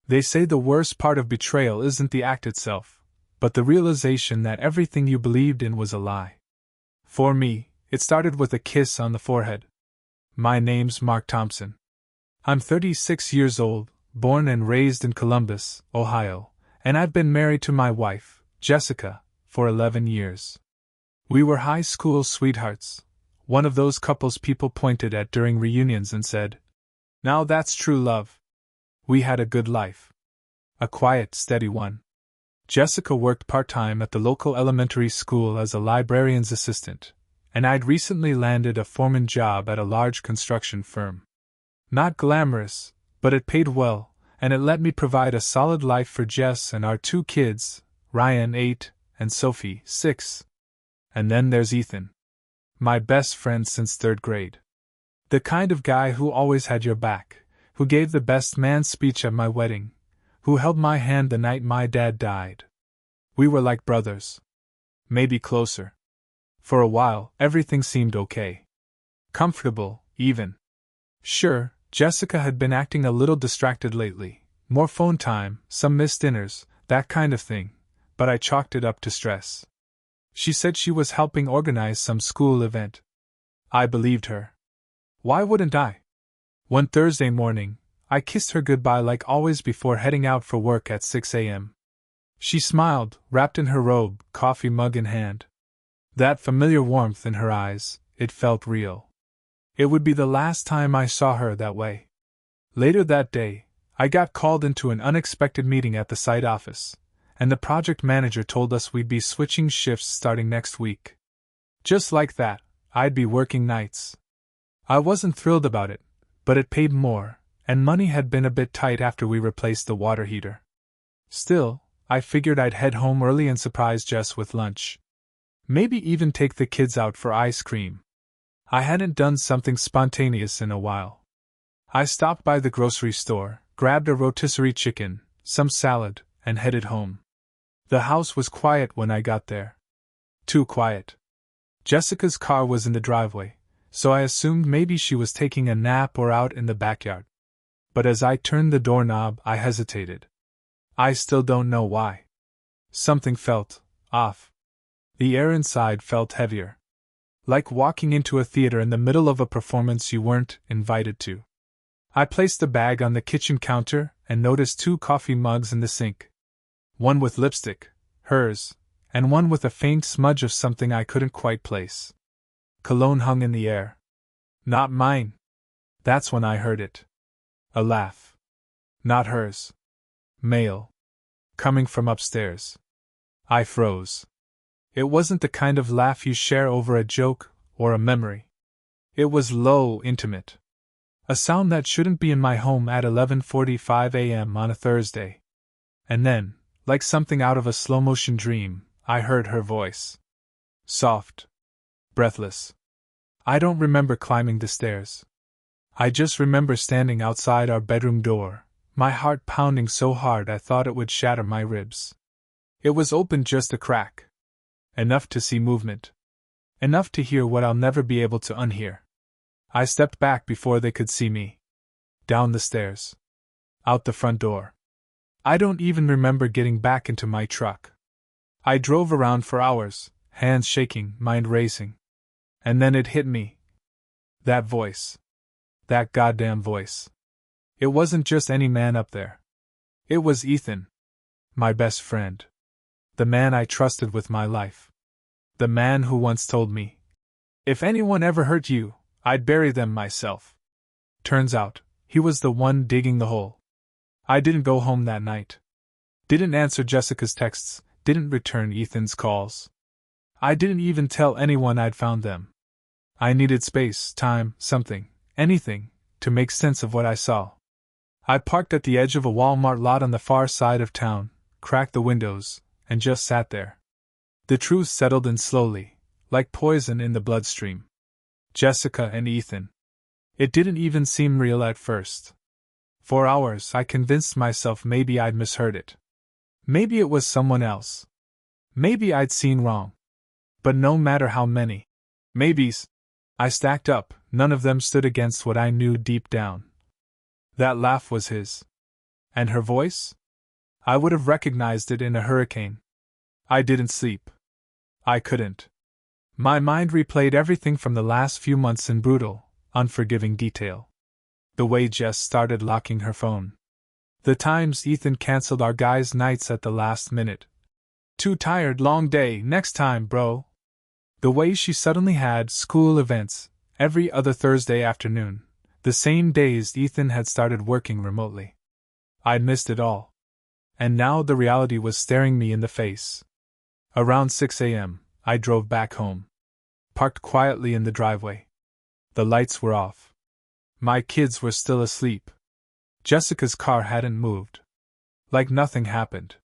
They say the worst part of betrayal isn't the act itself, but the realization that everything you believed in was a lie. For me, it started with a kiss on the forehead. My name's Mark Thompson. I'm 36 years old, born and raised in Columbus, Ohio, and I've been married to my wife, Jessica, for 11 years. We were high school sweethearts, one of those couples people pointed at during reunions and said, "Now that's true love." We had a good life. A quiet, steady one. Jessica worked part-time at the local elementary school as a librarian's assistant, and I'd recently landed a foreman job at a large construction firm. Not glamorous, but it paid well, and it let me provide a solid life for Jess and our 2 kids, Ryan 8 and Sophie 6. And then there's Ethan. My best friend since 3rd grade. The kind of guy who always had your back, who gave the best man speech at my wedding, who held my hand the night my dad died. We were like brothers. Maybe closer. For a while, everything seemed okay. Comfortable, even. Sure, Jessica had been acting a little distracted lately, more phone time, some missed dinners, that kind of thing, but I chalked it up to stress. She said she was helping organize some school event. I believed her. Why wouldn't I? One Thursday morning, I kissed her goodbye like always before heading out for work at 6 a.m. She smiled, wrapped in her robe, coffee mug in hand. That familiar warmth in her eyes, it felt real. It would be the last time I saw her that way. Later that day, I got called into an unexpected meeting at the site office, and the project manager told us we'd be switching shifts starting next week. Just like that, I'd be working nights. I wasn't thrilled about it, but it paid more, and money had been a bit tight after we replaced the water heater. Still, I figured I'd head home early and surprise Jess with lunch. Maybe even take the kids out for ice cream. I hadn't done something spontaneous in a while. I stopped by the grocery store, grabbed a rotisserie chicken, some salad, and headed home. The house was quiet when I got there. Too quiet. Jessica's car was in the driveway, so I assumed maybe she was taking a nap or out in the backyard. But as I turned the doorknob, I hesitated. I still don't know why. Something felt off. The air inside felt heavier. Like walking into a theater in the middle of a performance you weren't invited to. I placed the bag on the kitchen counter and noticed 2 coffee mugs in the sink. One with lipstick, hers, and one with a faint smudge of something I couldn't quite place. Cologne hung in the air. Not mine. That's when I heard it. A laugh. Not hers. Male. Coming from upstairs. I froze. It wasn't the kind of laugh you share over a joke or a memory. It was low, intimate. A sound that shouldn't be in my home at 11:45 a.m. on a Thursday. And then, like something out of a slow-motion dream, I heard her voice. Soft. Breathless. I don't remember climbing the stairs. I just remember standing outside our bedroom door, my heart pounding so hard I thought it would shatter my ribs. It was open just a crack. Enough to see movement. Enough to hear what I'll never be able to unhear. I stepped back before they could see me. Down the stairs. Out the front door. I don't even remember getting back into my truck. I drove around for hours, hands shaking, mind racing. And then it hit me. That voice. That goddamn voice. It wasn't just any man up there. It was Ethan. My best friend. The man I trusted with my life. The man who once told me, if anyone ever hurt you, I'd bury them myself. Turns out, he was the one digging the hole. I didn't go home that night. Didn't answer Jessica's texts, didn't return Ethan's calls. I didn't even tell anyone I'd found them. I needed space, time, something, anything, to make sense of what I saw. I parked at the edge of a Walmart lot on the far side of town, cracked the windows, and just sat there. The truth settled in slowly, like poison in the bloodstream. Jessica and Ethan. It didn't even seem real at first. For hours I convinced myself maybe I'd misheard it. Maybe it was someone else. Maybe I'd seen wrong. But no matter how many maybes I stacked up, none of them stood against what I knew deep down. That laugh was his. And her voice? I would have recognized it in a hurricane. I didn't sleep. I couldn't. My mind replayed everything from the last few months in brutal, unforgiving detail. The way Jess started locking her phone. The times Ethan canceled our guys' nights at the last minute. Too tired, long day, next time, bro. The way she suddenly had school events every other Thursday afternoon, the same days Ethan had started working remotely. I'd missed it all. And now the reality was staring me in the face. Around 6 a.m., I drove back home. Parked quietly in the driveway. The lights were off. My kids were still asleep. Jessica's car hadn't moved. Like nothing happened.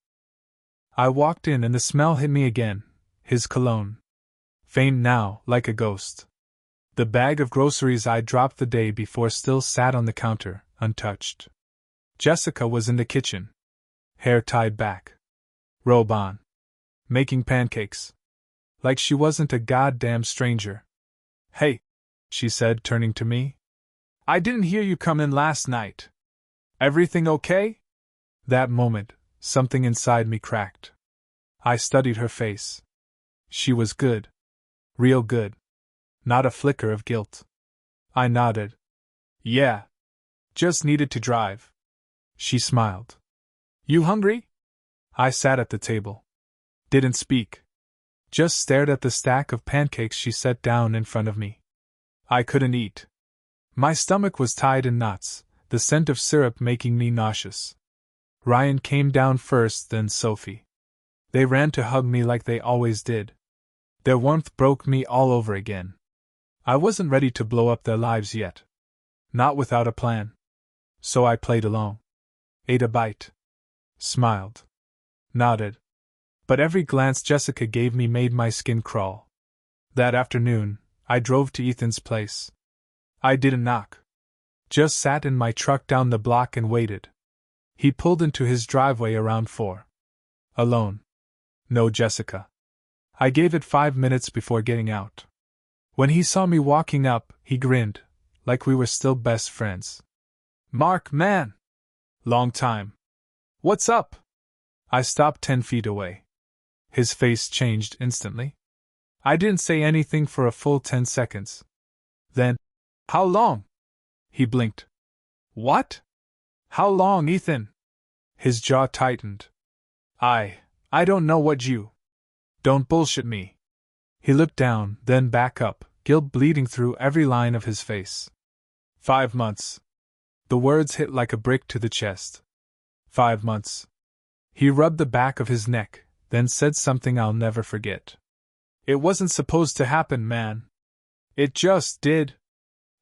I walked in and the smell hit me again, his cologne. Faint now, like a ghost. The bag of groceries I dropped the day before still sat on the counter, untouched. Jessica was in the kitchen. Hair tied back. Robe on. Making pancakes. Like she wasn't a goddamn stranger. Hey, she said, turning to me. I didn't hear you come in last night. Everything okay? That moment, something inside me cracked. I studied her face. She was good. Real good. Not a flicker of guilt. I nodded. Yeah. Just needed to drive. She smiled. You hungry? I sat at the table. Didn't speak. Just stared at the stack of pancakes she set down in front of me. I couldn't eat. My stomach was tied in knots, the scent of syrup making me nauseous. Ryan came down first, then Sophie. They ran to hug me like they always did. Their warmth broke me all over again. I wasn't ready to blow up their lives yet. Not without a plan. So I played along. Ate a bite. Smiled. Nodded. But every glance Jessica gave me made my skin crawl. That afternoon, I drove to Ethan's place. I didn't knock. Just sat in my truck down the block and waited. He pulled into his driveway around 4. Alone. No Jessica. I gave it 5 minutes before getting out. When he saw me walking up, he grinned, like we were still best friends. Mark, man! Long time. What's up? I stopped 10 feet away. His face changed instantly. I didn't say anything for a full 10 seconds. Then, how long? He blinked. What? How long, Ethan? His jaw tightened. I don't know what you. Don't bullshit me. He looked down, then back up, guilt bleeding through every line of his face. 5 months. The words hit like a brick to the chest. 5 months. He rubbed the back of his neck, then said something I'll never forget. It wasn't supposed to happen, man. It just did.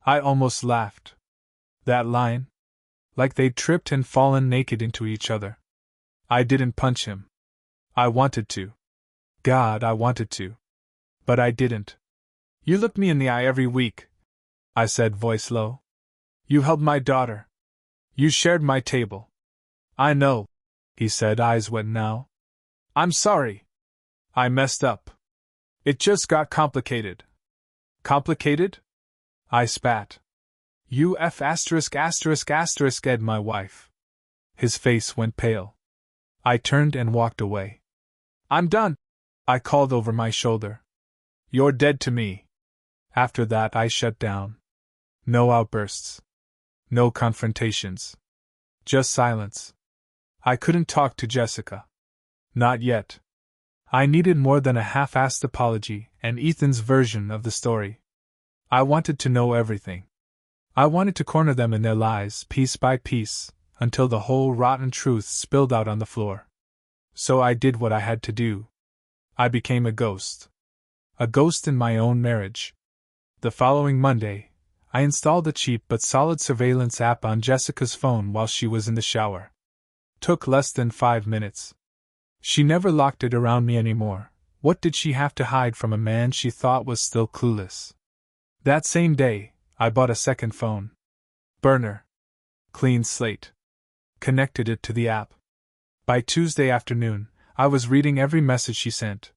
I almost laughed. That line? Like they'd tripped and fallen naked into each other. I didn't punch him. I wanted to. God, I wanted to. But I didn't. You looked me in the eye every week, I said, voice low. You held my daughter. You shared my table. I know, he said, eyes wet now. I'm sorry. I messed up. It just got complicated. Complicated? I spat. You F ****** Ed, my wife. His face went pale. I turned and walked away. I'm done, I called over my shoulder. You're dead to me. After that I shut down. No outbursts. No confrontations. Just silence. I couldn't talk to Jessica. Not yet. I needed more than a half-assed apology and Ethan's version of the story. I wanted to know everything. I wanted to corner them in their lies, piece by piece, until the whole rotten truth spilled out on the floor. So I did what I had to do. I became a ghost. A ghost in my own marriage. The following Monday, I installed a cheap but solid surveillance app on Jessica's phone while she was in the shower. Took less than 5 minutes. She never locked it around me anymore. What did she have to hide from a man she thought was still clueless? That same day, I bought a second phone. Burner. Clean slate. Connected it to the app. By Tuesday afternoon, I was reading every message she sent.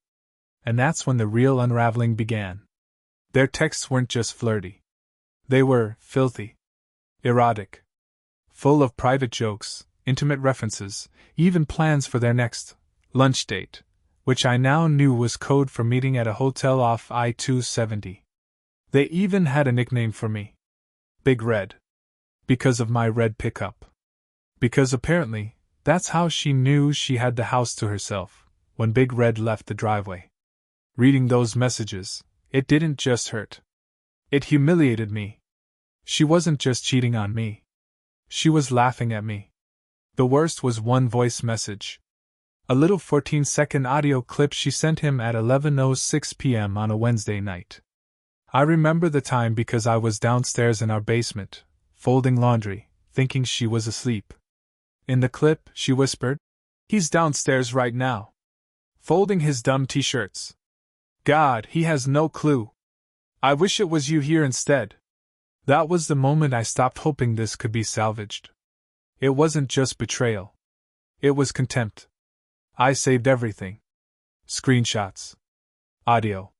And that's when the real unraveling began. Their texts weren't just flirty. They were filthy. Erotic. Full of private jokes, intimate references, even plans for their next lunch date, which I now knew was code for meeting at a hotel off I-270. They even had a nickname for me. Big Red. Because of my red pickup. Because apparently, that's how she knew she had the house to herself, when Big Red left the driveway. Reading those messages, it didn't just hurt. It humiliated me. She wasn't just cheating on me. She was laughing at me. The worst was one voice message. A little 14-second audio clip she sent him at 11:06 p.m. on a Wednesday night. I remember the time because I was downstairs in our basement, folding laundry, thinking she was asleep. In the clip, she whispered, "He's downstairs right now. Folding his dumb t-shirts. God, he has no clue. I wish it was you here instead." That was the moment I stopped hoping this could be salvaged. It wasn't just betrayal. It was contempt. I saved everything. Screenshots. Audio.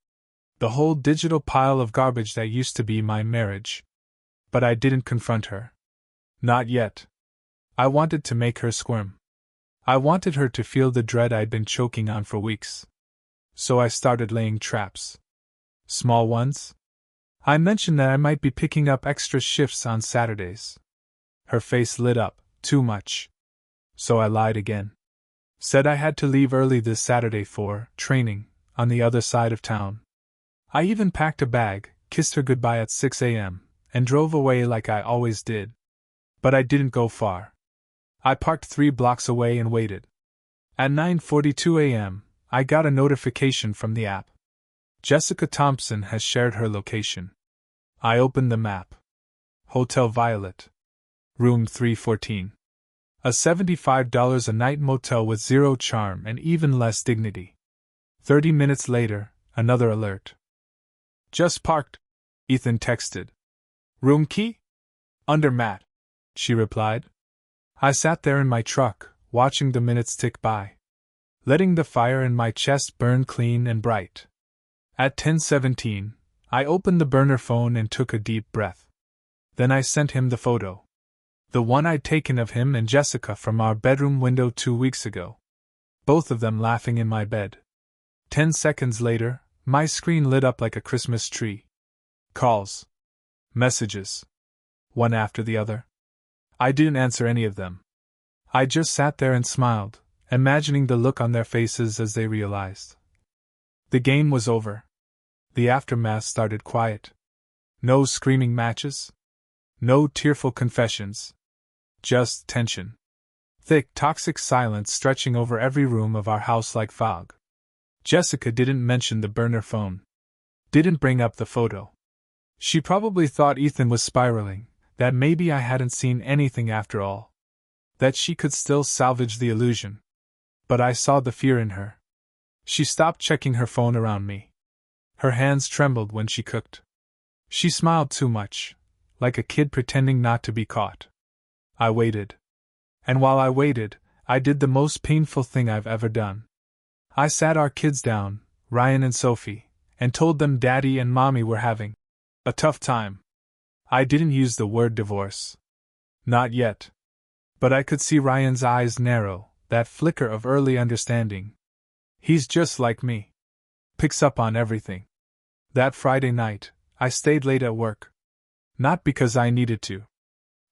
The whole digital pile of garbage that used to be my marriage. But I didn't confront her. Not yet. I wanted to make her squirm. I wanted her to feel the dread I'd been choking on for weeks. So I started laying traps. Small ones. I mentioned that I might be picking up extra shifts on Saturdays. Her face lit up, too much. So I lied again. Said I had to leave early this Saturday for training on the other side of town. I even packed a bag, kissed her goodbye at 6 a.m., and drove away like I always did. But I didn't go far. I parked 3 blocks away and waited. At 9:42 a.m., I got a notification from the app. Jessica Thompson has shared her location. I opened the map. Hotel Violet. Room 314. A $75 a night motel with zero charm and even less dignity. 30 minutes later, another alert. "Just parked," Ethan texted. "Room key?" "Under mat," she replied. I sat there in my truck, watching the minutes tick by. Letting the fire in my chest burn clean and bright. At 10:17, I opened the burner phone and took a deep breath. Then I sent him the photo. The one I'd taken of him and Jessica from our bedroom window 2 weeks ago. Both of them laughing in my bed. 10 seconds later, my screen lit up like a Christmas tree. Calls. Messages. One after the other. I didn't answer any of them. I just sat there and smiled, imagining the look on their faces as they realized. The game was over. The aftermath started quiet. No screaming matches. No tearful confessions. Just tension. Thick, toxic silence stretching over every room of our house like fog. Jessica didn't mention the burner phone. Didn't bring up the photo. She probably thought Ethan was spiraling, that maybe I hadn't seen anything after all. That she could still salvage the illusion. But I saw the fear in her. She stopped checking her phone around me. Her hands trembled when she cooked. She smiled too much, like a kid pretending not to be caught. I waited. And while I waited, I did the most painful thing I've ever done. I sat our kids down, Ryan and Sophie, and told them Daddy and Mommy were having a tough time. I didn't use the word divorce. Not yet. But I could see Ryan's eyes narrow, that flicker of early understanding. He's just like me. Picks up on everything. That Friday night, I stayed late at work. Not because I needed to.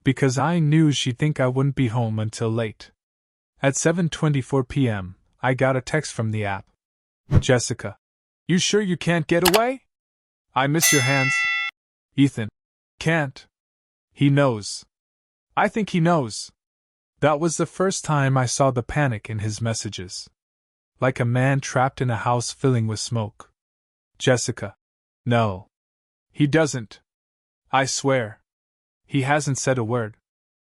Because I knew she'd think I wouldn't be home until late. At 7:24 p.m., I got a text from the app. "Jessica. You sure you can't get away? I miss your hands." "Ethan. Can't. He knows. I think he knows." That was the first time I saw the panic in his messages. Like a man trapped in a house filling with smoke. "Jessica. No. He doesn't. I swear. He hasn't said a word."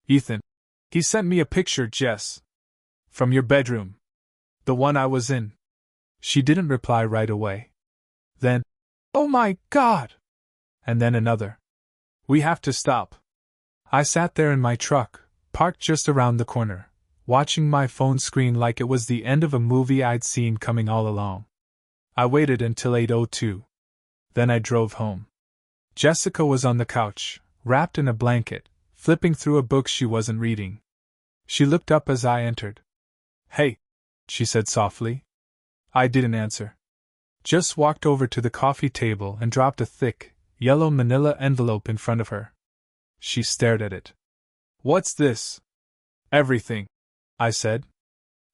"Ethan. He sent me a picture, Jess. From your bedroom. The one I was in." She didn't reply right away. Then, "Oh my God!" And then another. "We have to stop." I sat there in my truck, parked just around the corner, watching my phone screen like it was the end of a movie I'd seen coming all along. I waited until 8:02. Then I drove home. Jessica was on the couch, wrapped in a blanket, flipping through a book she wasn't reading. She looked up as I entered. "Hey," she said softly. I didn't answer. Just walked over to the coffee table and dropped a thick, yellow manila envelope in front of her. She stared at it. "What's this?" "Everything," I said.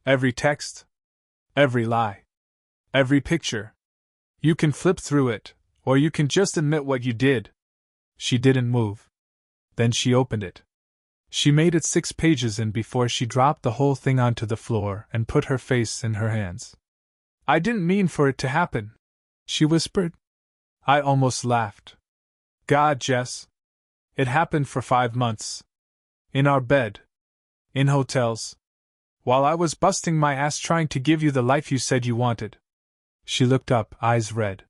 "Every text. Every lie. Every picture. You can flip through it, or you can just admit what you did." She didn't move. Then she opened it. She made it 6 pages in before she dropped the whole thing onto the floor and put her face in her hands. "I didn't mean for it to happen," she whispered. I almost laughed. "God, Jess. It happened for 5 months. In our bed. In hotels. While I was busting my ass trying to give you the life you said you wanted." She looked up, eyes red.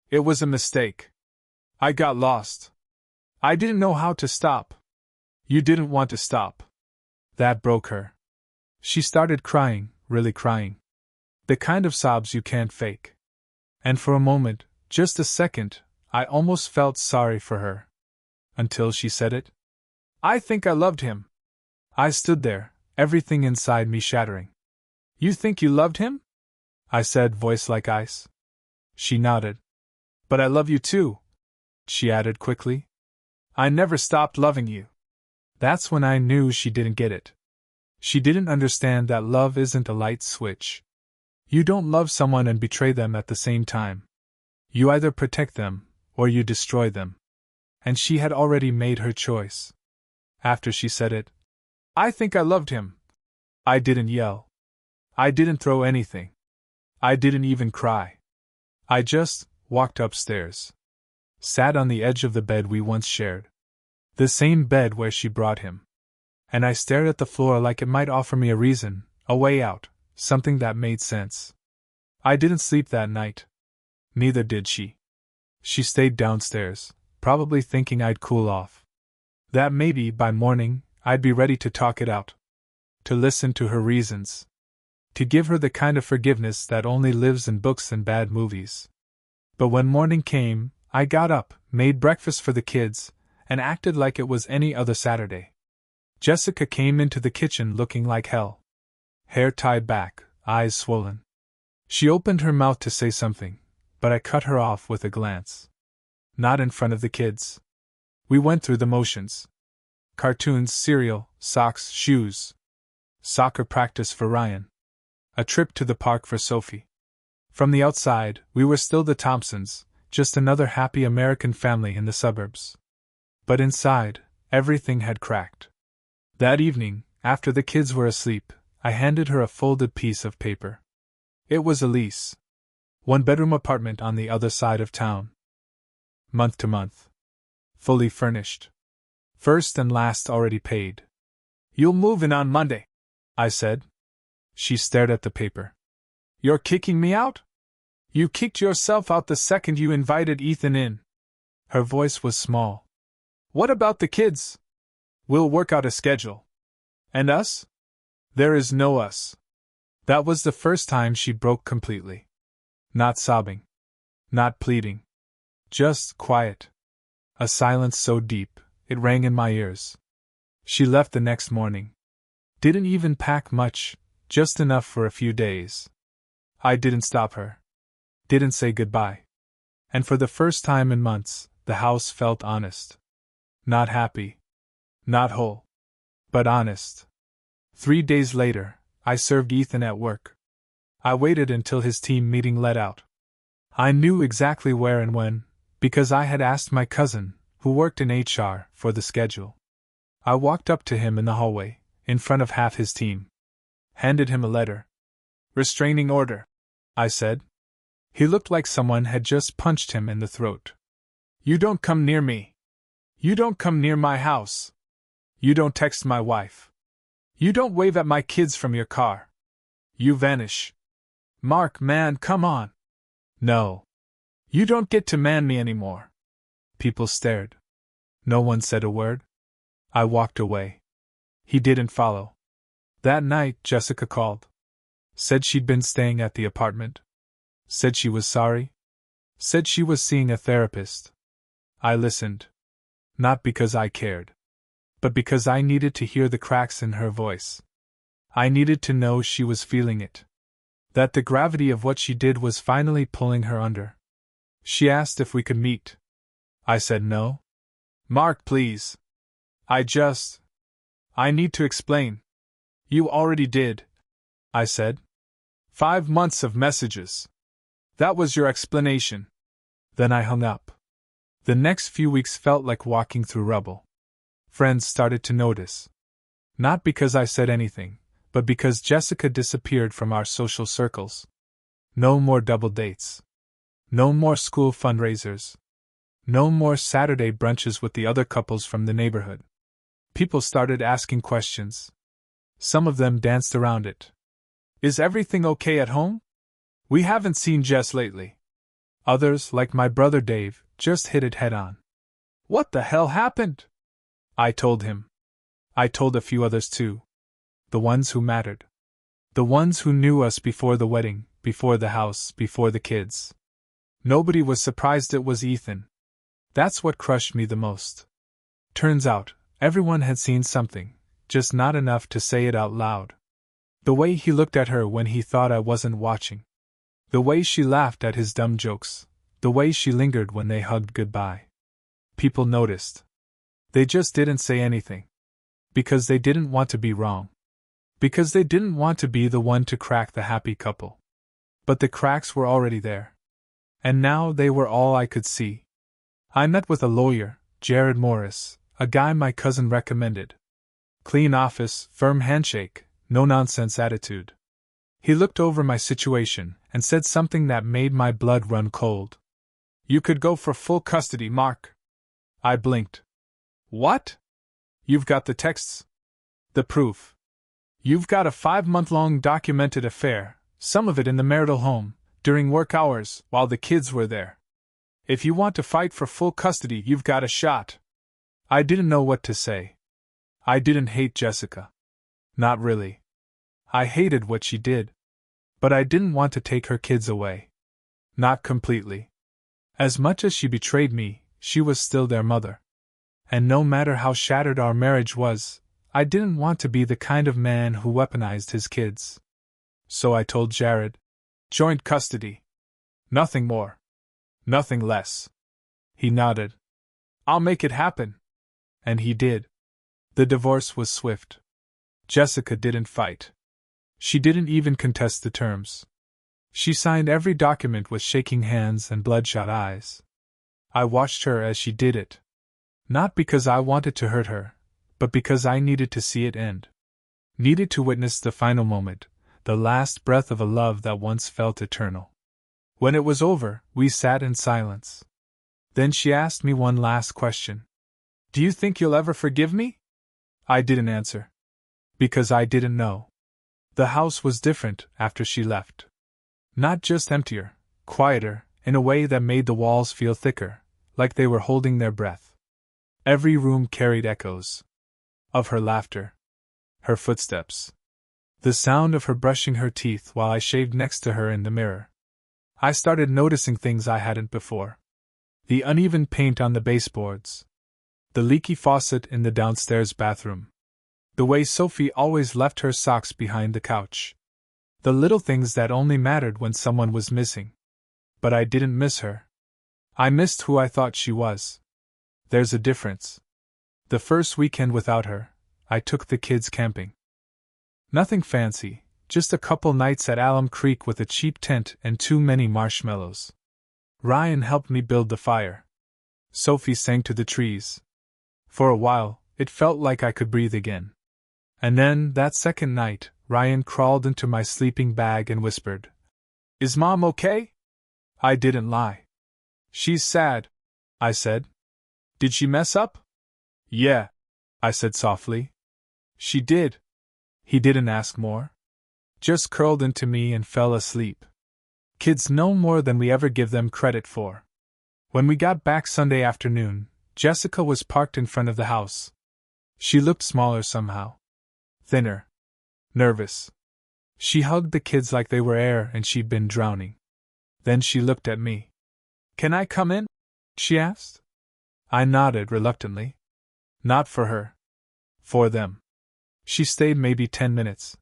"It was a mistake. I got lost. I didn't know how to stop. You didn't want to stop." That broke her. She started crying, really crying. The kind of sobs you can't fake. And for a moment, just a second, I almost felt sorry for her. Until she said it. "I think I loved him." I stood there, everything inside me shattering. "You think you loved him?" I said, voice like ice. She nodded. "But I love you too," she added quickly. "I never stopped loving you." That's when I knew she didn't get it. She didn't understand that love isn't a light switch. You don't love someone and betray them at the same time. You either protect them, or you destroy them. And she had already made her choice. After she said it, "I think I loved him," I didn't yell. I didn't throw anything. I didn't even cry. I just walked upstairs. Sat on the edge of the bed we once shared. The same bed where she brought him. And I stared at the floor like it might offer me a reason, a way out, something that made sense. I didn't sleep that night. Neither did she. She stayed downstairs, probably thinking I'd cool off. That maybe, by morning, I'd be ready to talk it out. To listen to her reasons. To give her the kind of forgiveness that only lives in books and bad movies. But when morning came, I got up, made breakfast for the kids, and acted like it was any other Saturday. Jessica came into the kitchen looking like hell. Hair tied back, eyes swollen. She opened her mouth to say something, but I cut her off with a glance. Not in front of the kids. We went through the motions. Cartoons, cereal, socks, shoes. Soccer practice for Ryan. A trip to the park for Sophie. From the outside, we were still the Thompsons, just another happy American family in the suburbs. But inside, everything had cracked. That evening, after the kids were asleep, I handed her a folded piece of paper. It was a lease. 1-bedroom apartment on the other side of town. Month to month. Fully furnished. First and last already paid. "You'll move in on Monday," I said. She stared at the paper. "You're kicking me out? You kicked yourself out the second you invited Ethan in." Her voice was small. "What about the kids? We'll work out a schedule. And us? There is no us." That was the first time she broke completely. Not sobbing. Not pleading. Just quiet. A silence so deep, it rang in my ears. She left the next morning. Didn't even pack much, just enough for a few days. I didn't stop her. Didn't say goodbye. And for the first time in months, the house felt honest. Not happy. Not whole. But honest. 3 days later, I served Ethan at work. I waited until his team meeting let out. I knew exactly where and when, because I had asked my cousin, who worked in HR, for the schedule. I walked up to him in the hallway, in front of half his team. Handed him a letter. "Restraining order," I said. He looked like someone had just punched him in the throat. "You don't come near me. You don't come near my house. You don't text my wife. You don't wave at my kids from your car. You vanish. Mark, man, come on. No. You don't get to man me anymore." People stared. No one said a word. I walked away. He didn't follow. That night, Jessica called. Said she'd been staying at the apartment. Said she was sorry. Said she was seeing a therapist. I listened. Not because I cared. but because I needed to hear the cracks in her voice. I needed to know she was feeling it. That the gravity of what she did was finally pulling her under. She asked if we could meet. I said no. Mark, please. I need to explain. You already did, I said. 5 months of messages. That was your explanation. Then I hung up. The next few weeks felt like walking through rubble. Friends started to notice. Not because I said anything, but because Jessica disappeared from our social circles. No more double dates. No more school fundraisers. No more Saturday brunches with the other couples from the neighborhood. People started asking questions. Some of them danced around it. Is everything okay at home? We haven't seen Jess lately. Others, like my brother Dave, just hit it head on. What the hell happened? I told him. I told a few others too. The ones who mattered. The ones who knew us before the wedding, before the house, before the kids. Nobody was surprised it was Ethan. That's what crushed me the most. Turns out, everyone had seen something, just not enough to say it out loud. The way he looked at her when he thought I wasn't watching. The way she laughed at his dumb jokes. The way she lingered when they hugged goodbye. People noticed. They just didn't say anything. Because they didn't want to be wrong. Because they didn't want to be the one to crack the happy couple. But the cracks were already there. And now they were all I could see. I met with a lawyer, Jared Morris, a guy my cousin recommended. Clean office, firm handshake, no-nonsense attitude. He looked over my situation and said something that made my blood run cold. You could go for full custody, Mark. I blinked. What? You've got the texts? The proof. You've got a 5-month-long documented affair, some of it in the marital home, during work hours, while the kids were there. If you want to fight for full custody, you've got a shot. I didn't know what to say. I didn't hate Jessica. Not really. I hated what she did. But I didn't want to take her kids away. Not completely. As much as she betrayed me, she was still their mother. And no matter how shattered our marriage was, I didn't want to be the kind of man who weaponized his kids. So I told Jared. Joint custody. Nothing more. Nothing less. He nodded. I'll make it happen. And he did. The divorce was swift. Jessica didn't fight. She didn't even contest the terms. She signed every document with shaking hands and bloodshot eyes. I watched her as she did it. Not because I wanted to hurt her, but because I needed to see it end. Needed to witness the final moment, the last breath of a love that once felt eternal. When it was over, we sat in silence. Then she asked me one last question. Do you think you'll ever forgive me? I didn't answer. Because I didn't know. The house was different after she left. Not just emptier, quieter, in a way that made the walls feel thicker, like they were holding their breath. Every room carried echoes. Of her laughter. Her footsteps. The sound of her brushing her teeth while I shaved next to her in the mirror. I started noticing things I hadn't before. The uneven paint on the baseboards. The leaky faucet in the downstairs bathroom. The way Sophie always left her socks behind the couch. The little things that only mattered when someone was missing. But I didn't miss her. I missed who I thought she was. There's a difference. The first weekend without her, I took the kids camping. Nothing fancy, just a couple nights at Alum Creek with a cheap tent and too many marshmallows. Ryan helped me build the fire. Sophie sang to the trees. For a while, it felt like I could breathe again. And then, that second night, Ryan crawled into my sleeping bag and whispered, Is Mom okay? I didn't lie. She's sad, I said. Did she mess up? Yeah, I said softly. She did. He didn't ask more. Just curled into me and fell asleep. Kids know more than we ever give them credit for. When we got back Sunday afternoon, Jessica was parked in front of the house. She looked smaller somehow. Thinner. Nervous. She hugged the kids like they were air and she'd been drowning. Then she looked at me. Can I come in? She asked. I nodded reluctantly. Not for her. For them. She stayed maybe 10 minutes.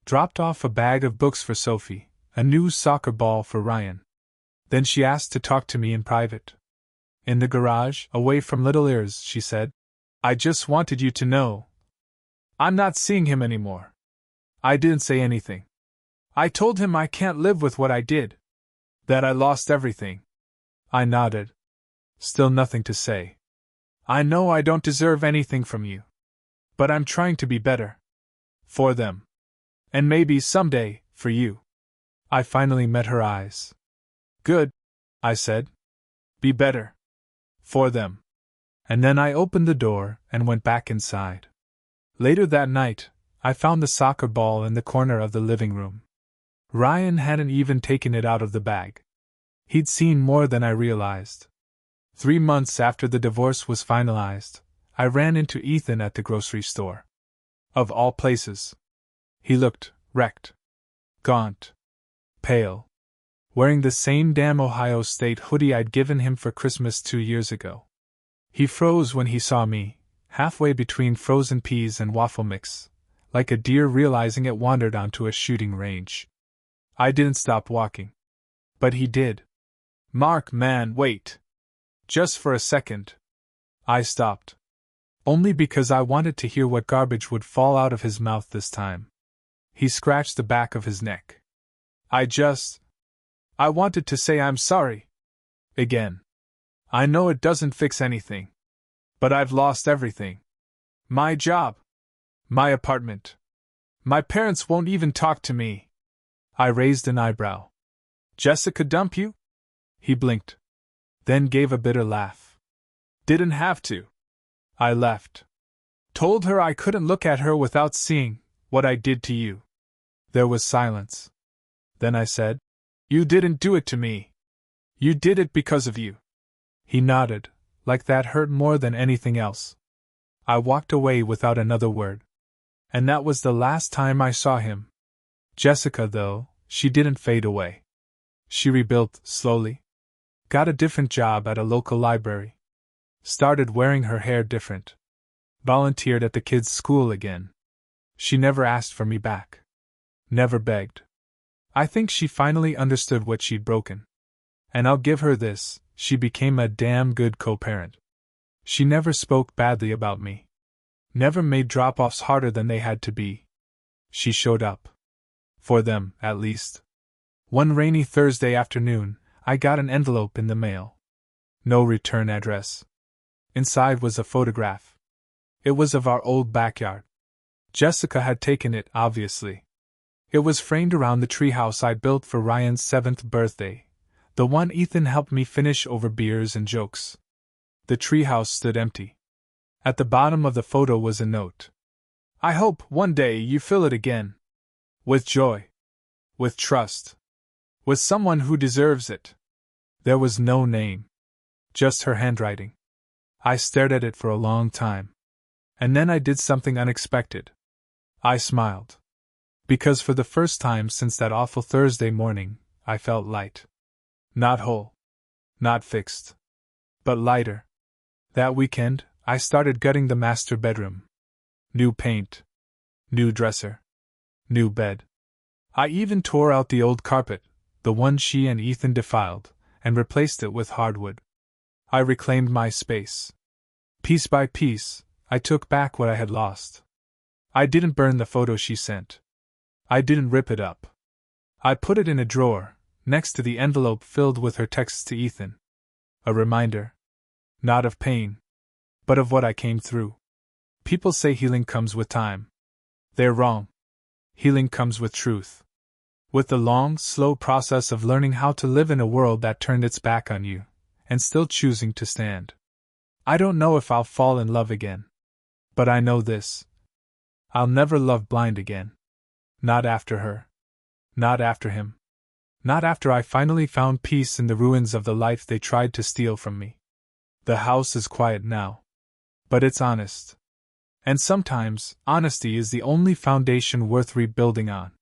Dropped off a bag of books for Sophie, a new soccer ball for Ryan. Then she asked to talk to me in private. In the garage, away from little ears, she said, "I just wanted you to know. I'm not seeing him anymore." I didn't say anything. I told him I can't live with what I did. That I lost everything. I nodded. Still nothing to say. "I know I don't deserve anything from you. But I'm trying to be better. For them. And maybe someday, for you." I finally met her eyes. "Good," I said. "Be better. For them." And then I opened the door and went back inside. Later that night, I found the soccer ball in the corner of the living room. Ryan hadn't even taken it out of the bag. He'd seen more than I realized. 3 months after the divorce was finalized, I ran into Ethan at the grocery store. Of all places. He looked wrecked. Gaunt. Pale. Wearing the same damn Ohio State hoodie I'd given him for Christmas 2 years ago. He froze when he saw me, halfway between frozen peas and waffle mix, like a deer realizing it wandered onto a shooting range. I didn't stop walking. But he did. "Mark, man, wait. Just for a second." I stopped. Only because I wanted to hear what garbage would fall out of his mouth this time. He scratched the back of his neck. I wanted to say I'm sorry. Again. I know it doesn't fix anything. But I've lost everything. My job. My apartment. My parents won't even talk to me. I raised an eyebrow. "Jessica dump you?" He blinked. Then gave a bitter laugh. "Didn't have to. I left. Told her I couldn't look at her without seeing what I did to you." There was silence. Then I said, "You didn't do it to me. You did it because of you." He nodded, like that hurt more than anything else. I walked away without another word. And that was the last time I saw him. Jessica, though, she didn't fade away. She rebuilt, slowly. Got a different job at a local library. Started wearing her hair different. Volunteered at the kids' school again. She never asked for me back. Never begged. I think she finally understood what she'd broken. And I'll give her this, she became a damn good co-parent. She never spoke badly about me. Never made drop-offs harder than they had to be. She showed up. For them, at least. One rainy Thursday afternoon, I got an envelope in the mail. No return address. Inside was a photograph. It was of our old backyard. Jessica had taken it, obviously. It was framed around the treehouse I built for Ryan's 7th birthday, the one Ethan helped me finish over beers and jokes. The treehouse stood empty. At the bottom of the photo was a note. "I hope, one day, you fill it again. With joy. With trust. With someone who deserves it." There was no name. Just her handwriting. I stared at it for a long time. And then I did something unexpected. I smiled. Because for the first time since that awful Thursday morning, I felt light. Not whole. Not fixed. But lighter. That weekend, I started gutting the master bedroom. New paint. New dresser. New bed. I even tore out the old carpet, the one she and Ethan defiled, and replaced it with hardwood. I reclaimed my space. Piece by piece, I took back what I had lost. I didn't burn the photo she sent. I didn't rip it up. I put it in a drawer, next to the envelope filled with her texts to Ethan. A reminder. Not of pain, but of what I came through. People say healing comes with time. They're wrong. Healing comes with truth. With the long, slow process of learning how to live in a world that turned its back on you, and still choosing to stand. I don't know if I'll fall in love again. But I know this. I'll never love blind again. Not after her. Not after him. Not after I finally found peace in the ruins of the life they tried to steal from me. The house is quiet now. But it's honest. And sometimes, honesty is the only foundation worth rebuilding on.